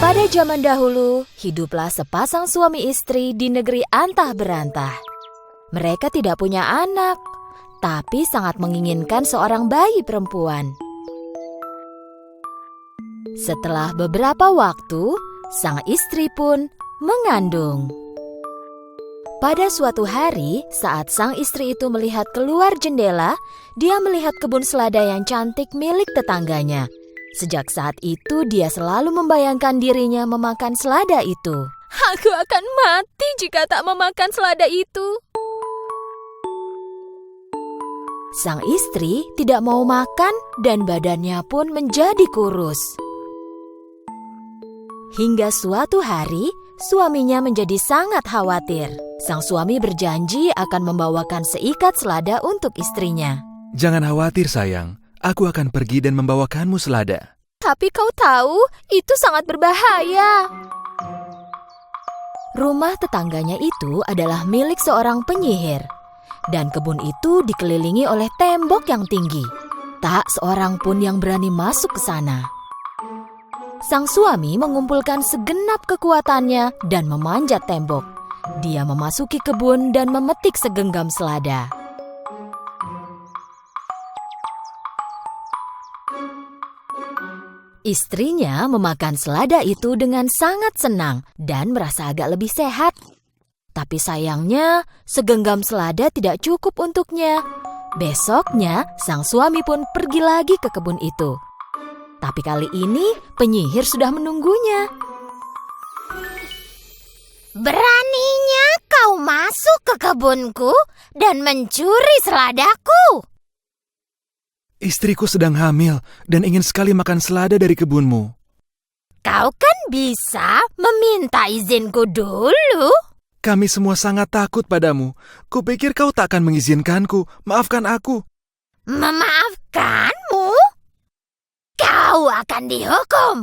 Pada zaman dahulu, hiduplah sepasang suami istri di negeri antah berantah. Mereka tidak punya anak, tapi sangat menginginkan seorang bayi perempuan. Setelah beberapa waktu, sang istri pun mengandung. Pada suatu hari, saat sang istri itu melihat keluar jendela, dia melihat kebun selada yang cantik milik tetangganya. Sejak saat itu, dia selalu membayangkan dirinya memakan selada itu. Aku akan mati jika tak memakan selada itu. Sang istri tidak mau makan dan badannya pun menjadi kurus. Hingga suatu hari, suaminya menjadi sangat khawatir. Sang suami berjanji akan membawakan seikat selada untuk istrinya. Jangan khawatir sayang, aku akan pergi dan membawakanmu selada. Tapi kau tahu, itu sangat berbahaya. Rumah tetangganya itu adalah milik seorang penyihir. Dan kebun itu dikelilingi oleh tembok yang tinggi. Tak seorang pun yang berani masuk ke sana. Sang suami mengumpulkan segenap kekuatannya dan memanjat tembok. Dia memasuki kebun dan memetik segenggam selada. Istrinya memakan selada itu dengan sangat senang dan merasa agak lebih sehat. Tapi sayangnya, segenggam selada tidak cukup untuknya. Besoknya, sang suami pun pergi lagi ke kebun itu. Tapi kali ini, penyihir sudah menunggunya. Beraninya kau masuk ke kebunku dan mencuri seladaku. Istriku sedang hamil dan ingin sekali makan selada dari kebunmu. Kau kan bisa meminta izinku dulu. Kami semua sangat takut padamu. Kupikir kau tak akan mengizinkanku. Maafkan aku. Memaafkanmu? Kau akan dihukum.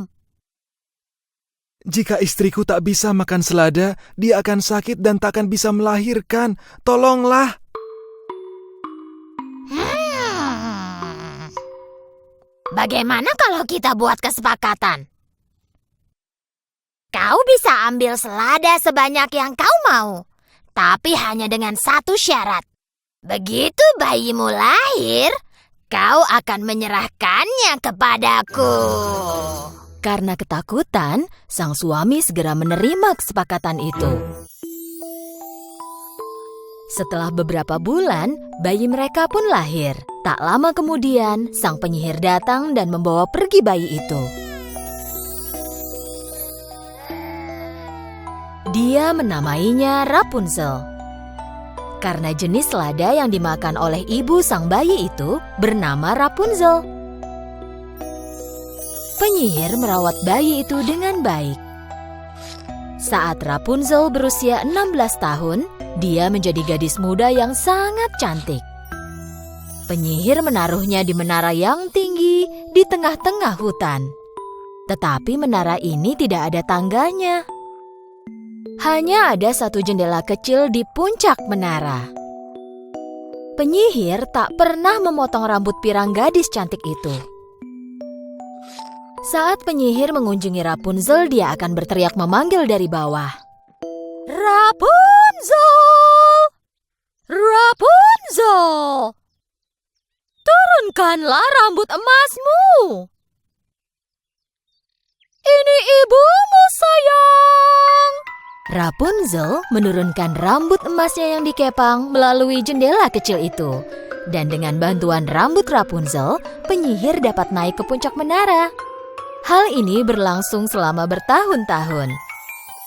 Jika istriku tak bisa makan selada, dia akan sakit dan tak akan bisa melahirkan. Tolonglah. Bagaimana kalau kita buat kesepakatan? Kau bisa ambil selada sebanyak yang kau mau, tapi hanya dengan satu syarat. Begitu bayimu lahir, kau akan menyerahkannya kepadaku. Karena ketakutan, sang suami segera menerima kesepakatan itu. Setelah beberapa bulan, bayi mereka pun lahir. Tak lama kemudian, sang penyihir datang dan membawa pergi bayi itu. Dia menamainya Rapunzel. Karena jenis selada yang dimakan oleh ibu sang bayi itu bernama Rapunzel. Penyihir merawat bayi itu dengan baik. Saat Rapunzel berusia 16 tahun, dia menjadi gadis muda yang sangat cantik. Penyihir menaruhnya di menara yang tinggi di tengah-tengah hutan. Tetapi menara ini tidak ada tangganya. Hanya ada satu jendela kecil di puncak menara. Penyihir tak pernah memotong rambut pirang gadis cantik itu. Saat penyihir mengunjungi Rapunzel, dia akan berteriak memanggil dari bawah. Rapunzel! Rapunzel! Turunkanlah rambut emasmu. Ini ibumu, sayang. Rapunzel menurunkan rambut emasnya yang dikepang melalui jendela kecil itu. Dan dengan bantuan rambut Rapunzel, penyihir dapat naik ke puncak menara. Hal ini berlangsung selama bertahun-tahun.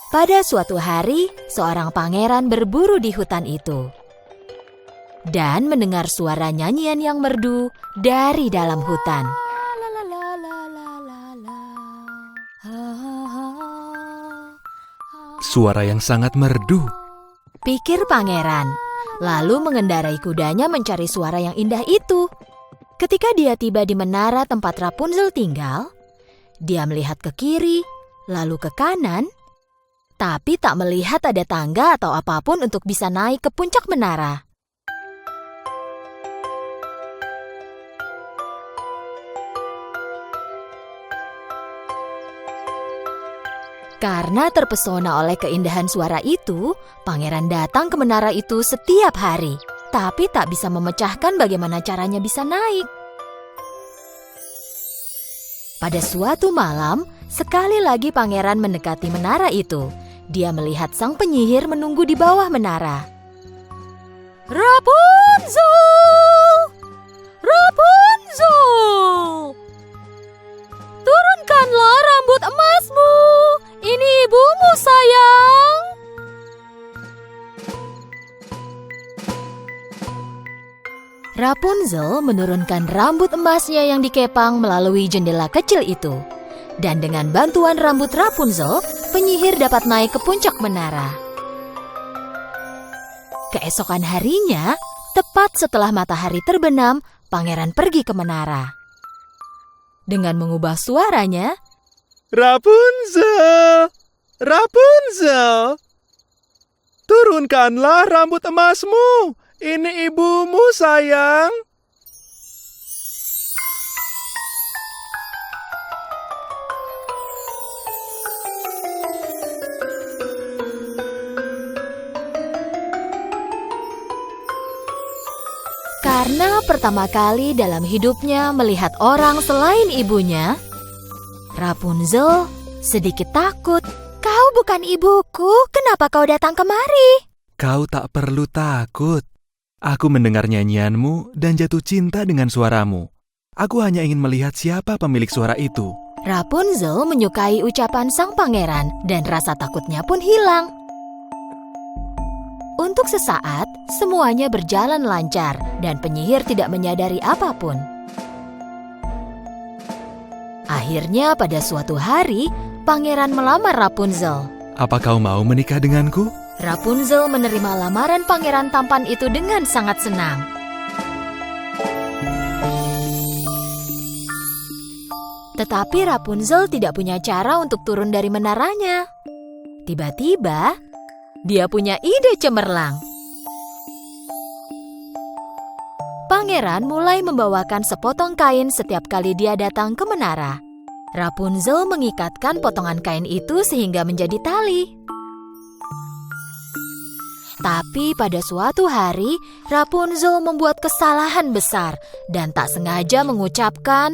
Pada suatu hari, seorang pangeran berburu di hutan itu. Dan mendengar suara nyanyian yang merdu dari dalam hutan. Suara yang sangat merdu. Pikir pangeran, lalu mengendarai kudanya mencari suara yang indah itu. Ketika dia tiba di menara tempat Rapunzel tinggal, dia melihat ke kiri, lalu ke kanan, tapi tak melihat ada tangga atau apapun untuk bisa naik ke puncak menara. Karena terpesona oleh keindahan suara itu, pangeran datang ke menara itu setiap hari, tapi tak bisa memecahkan bagaimana caranya bisa naik. Pada suatu malam, sekali lagi pangeran mendekati menara itu. Dia melihat sang penyihir menunggu di bawah menara. Rapunzel! Rapunzel! Turunkanlah rambut emasmu. Ini ibumu, sayang. Rapunzel menurunkan rambut emasnya yang dikepang melalui jendela kecil itu. Dan dengan bantuan rambut Rapunzel, penyihir dapat naik ke puncak menara. Keesokan harinya, tepat setelah matahari terbenam, pangeran pergi ke menara. Dengan mengubah suaranya, Rapunzel! Rapunzel! Turunkanlah rambut emasmu. Ini ibumu, sayang. karena pertama kali dalam hidupnya melihat orang selain ibunya, Rapunzel sedikit takut. Kau bukan ibuku, kenapa kau datang kemari? Kau tak perlu takut. Aku mendengar nyanyianmu dan jatuh cinta dengan suaramu. Aku hanya ingin melihat siapa pemilik suara itu. Rapunzel menyukai ucapan sang pangeran dan rasa takutnya pun hilang. Untuk sesaat, semuanya berjalan lancar dan penyihir tidak menyadari apapun. Akhirnya pada suatu hari, pangeran melamar Rapunzel. Apa kau mau menikah denganku? Rapunzel menerima lamaran pangeran tampan itu dengan sangat senang. Tetapi Rapunzel tidak punya cara untuk turun dari menaranya. Tiba-tiba, dia punya ide cemerlang. Pangeran mulai membawakan sepotong kain setiap kali dia datang ke menara. Rapunzel mengikatkan potongan kain itu sehingga menjadi tali. Tapi pada suatu hari, Rapunzel membuat kesalahan besar dan tak sengaja mengucapkan,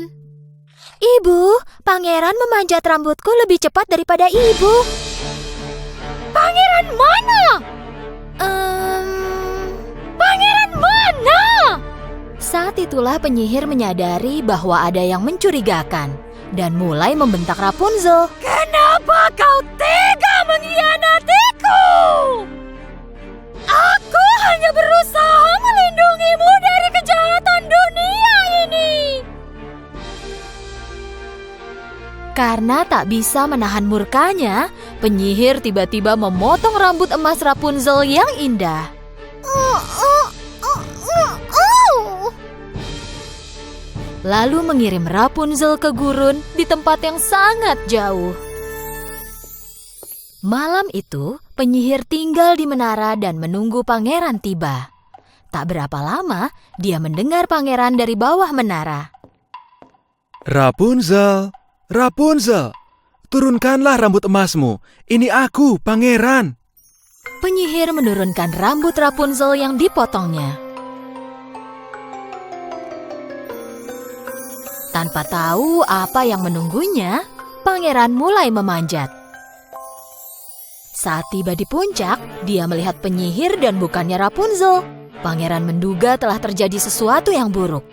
"Ibu, pangeran memanjat rambutku lebih cepat daripada ibu." "Pangeran mana? Pangeran mana?" Saat itulah penyihir menyadari bahwa ada yang mencurigakan dan mulai membentak Rapunzel. "Kenapa kau tega mengkhianatiku? Aku hanya berusaha melindungimu dari kejahatan dunia ini." Karena tak bisa menahan murkanya, penyihir tiba-tiba memotong rambut emas Rapunzel yang indah. Lalu mengirim Rapunzel ke gurun di tempat yang sangat jauh. Malam itu, penyihir tinggal di menara dan menunggu pangeran tiba. Tak berapa lama, dia mendengar pangeran dari bawah menara. Rapunzel! Rapunzel! Turunkanlah rambut emasmu. Ini aku, pangeran. Penyihir menurunkan rambut Rapunzel yang dipotongnya. Tanpa tahu apa yang menunggunya, pangeran mulai memanjat. Saat tiba di puncak, dia melihat penyihir dan bukannya Rapunzel. Pangeran menduga telah terjadi sesuatu yang buruk.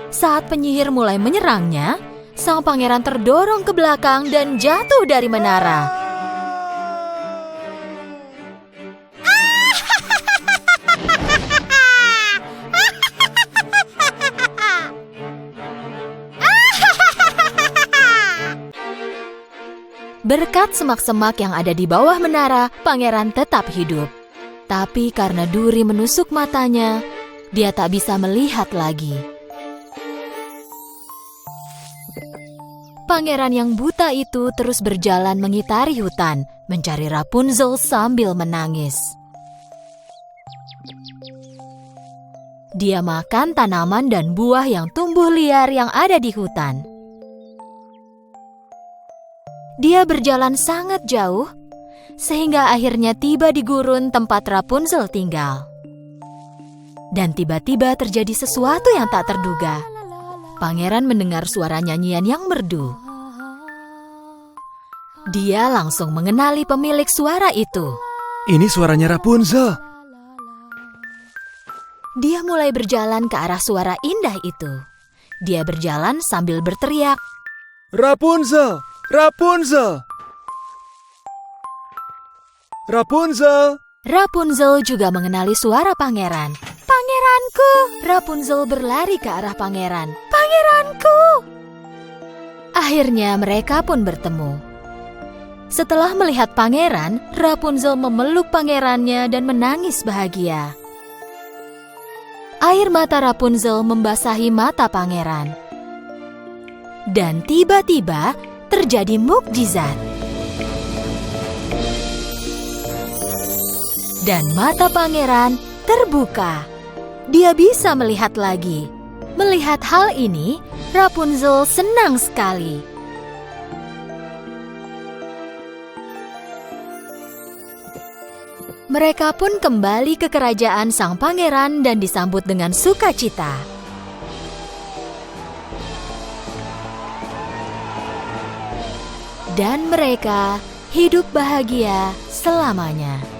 Saat penyihir mulai menyerangnya, sang pangeran terdorong ke belakang dan jatuh dari menara. Berkat semak-semak yang ada di bawah menara, pangeran tetap hidup. Tapi karena duri menusuk matanya, dia tak bisa melihat lagi. Pangeran yang buta itu terus berjalan mengitari hutan, mencari Rapunzel sambil menangis. Dia makan tanaman dan buah yang tumbuh liar yang ada di hutan. Dia berjalan sangat jauh, sehingga akhirnya tiba di gurun tempat Rapunzel tinggal. Dan tiba-tiba terjadi sesuatu yang tak terduga. Pangeran mendengar suara nyanyian yang merdu. Dia langsung mengenali pemilik suara itu. Ini suaranya Rapunzel. Dia mulai berjalan ke arah suara indah itu. Dia berjalan sambil berteriak, Rapunzel! Rapunzel! Rapunzel! Rapunzel juga mengenali suara pangeran. Pangeranku! Rapunzel berlari ke arah pangeran. Pangeranku! Akhirnya mereka pun bertemu. Setelah melihat pangeran, Rapunzel memeluk pangerannya dan menangis bahagia. Air mata Rapunzel membasahi mata pangeran. Dan tiba-tiba terjadi mukjizat. Dan mata pangeran terbuka. Dia bisa melihat lagi. Melihat hal ini, Rapunzel senang sekali. Mereka pun kembali ke kerajaan sang pangeran dan disambut dengan sukacita. Dan mereka hidup bahagia selamanya.